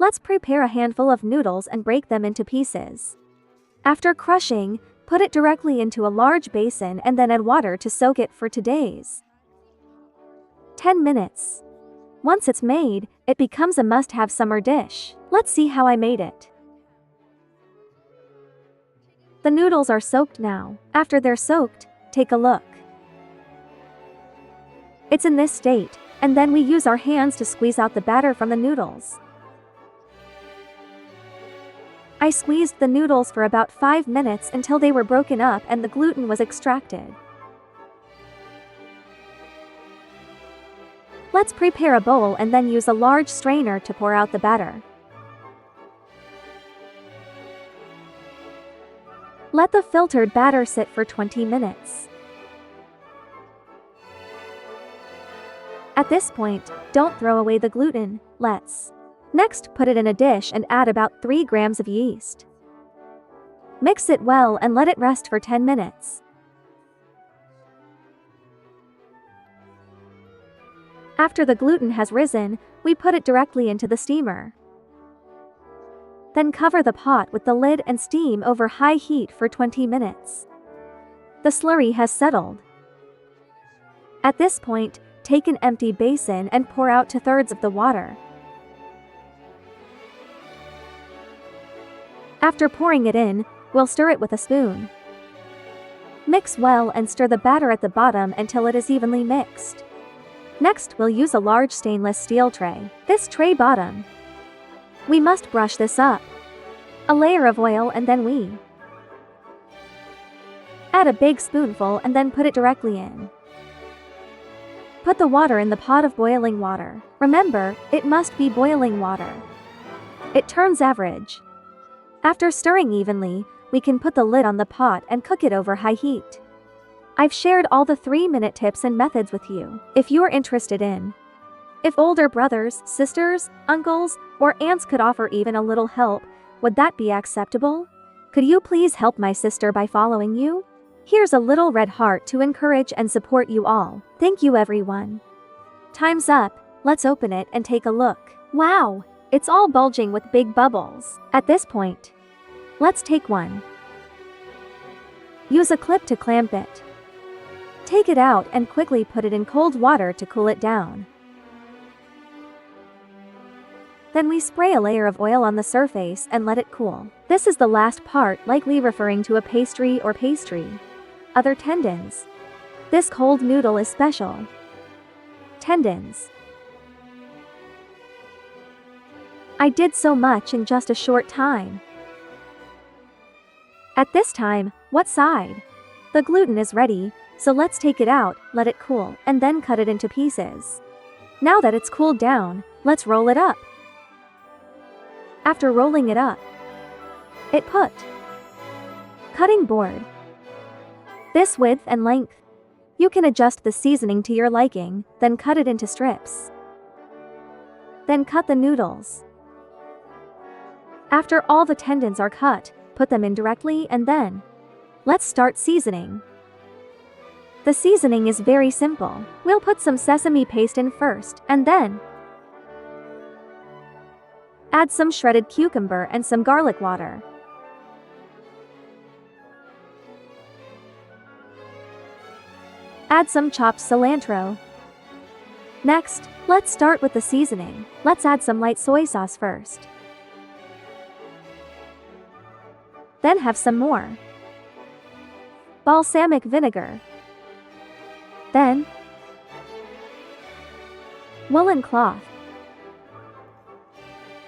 Let's prepare a handful of noodles and break them into pieces. After crushing, put it directly into a large basin and then add water to soak it for 2 days. 10 minutes. Once it's made, it becomes a must-have summer dish. Let's see how I made it. The noodles are soaked now. After they're soaked, take a look. It's in this state, and then we use our hands to squeeze out the batter from the noodles. I squeezed the noodles for about 5 minutes until they were broken up and the gluten was extracted. Let's prepare a bowl and then use a large strainer to pour out the batter. Let the filtered batter sit for 20 minutes. At this point, don't throw away the gluten. Let's next put it in a dish and add about 3 grams of yeast. Mix it well and let it rest for 10 minutes. After the gluten has risen, we put it directly into the steamer. Then cover the pot with the lid and steam over high heat for 20 minutes. The slurry has settled. At this point, take an empty basin and pour out 2/3 of the water. After pouring it in, we'll stir it with a spoon. Mix well and stir the batter at the bottom until it is evenly mixed. Next, we'll use a large stainless steel tray. This tray bottom. We must brush this up. A layer of oil and then we add a big spoonful and then put it directly in. Put the water in the pot of boiling water. Remember, it must be boiling water. It turns average. After stirring evenly, we can put the lid on the pot and cook it over high heat. I've shared all the 3-minute tips and methods with you. If you're interested in, if older brothers, sisters, uncles, or aunts could offer even a little help, would that be acceptable? Could you please help my sister by following you? Here's a little red heart to encourage and support you all. Thank you everyone. Time's up, let's open it and take a look. Wow, it's all bulging with big bubbles. At this point, let's take one. Use a clip to clamp it. Take it out and quickly put it in cold water to cool it down. Then we spray a layer of oil on the surface and let it cool. This is the last part, likely referring to a pastry or pastry. Other tendons. This cold noodle is special. Tendons. I did so much in just a short time. At this time, what side? The gluten is ready, so let's take it out, let it cool, and then cut it into pieces. Now that it's cooled down, let's roll it up. After rolling it up, it put cutting board. This width and length. You can adjust the seasoning to your liking, then cut it into strips. Then cut the noodles. After all the tendons are cut, put them in directly and then let's start seasoning. The seasoning is very simple. We'll put some sesame paste in first, and then add some shredded cucumber and some garlic water. Add some chopped cilantro. Next, let's start with the seasoning. Let's add some light soy sauce first. Then have some more balsamic vinegar. Then woolen cloth.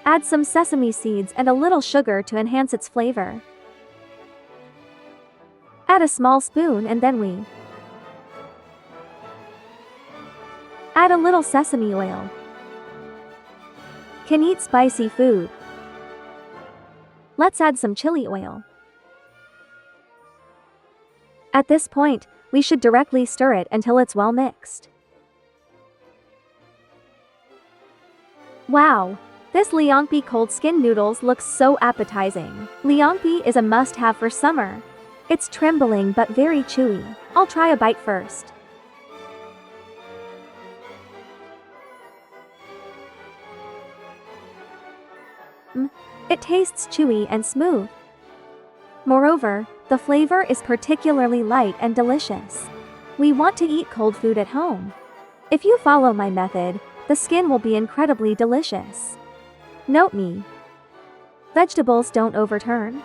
Add some sesame seeds and a little sugar to enhance its flavor. Add a small spoon and then we add a little sesame oil. Can eat spicy food. Let's add some chili oil. At this point, we should directly stir it until it's well mixed. Wow! This Liangpi cold skin noodles looks so appetizing. Liangpi is a must-have for summer. It's trembling but very chewy. I'll try a bite first. It tastes chewy and smooth. Moreover, the flavor is particularly light and delicious. We want to eat cold food at home. If you follow my method, the skin will be incredibly delicious. Note me. Vegetables don't overturn.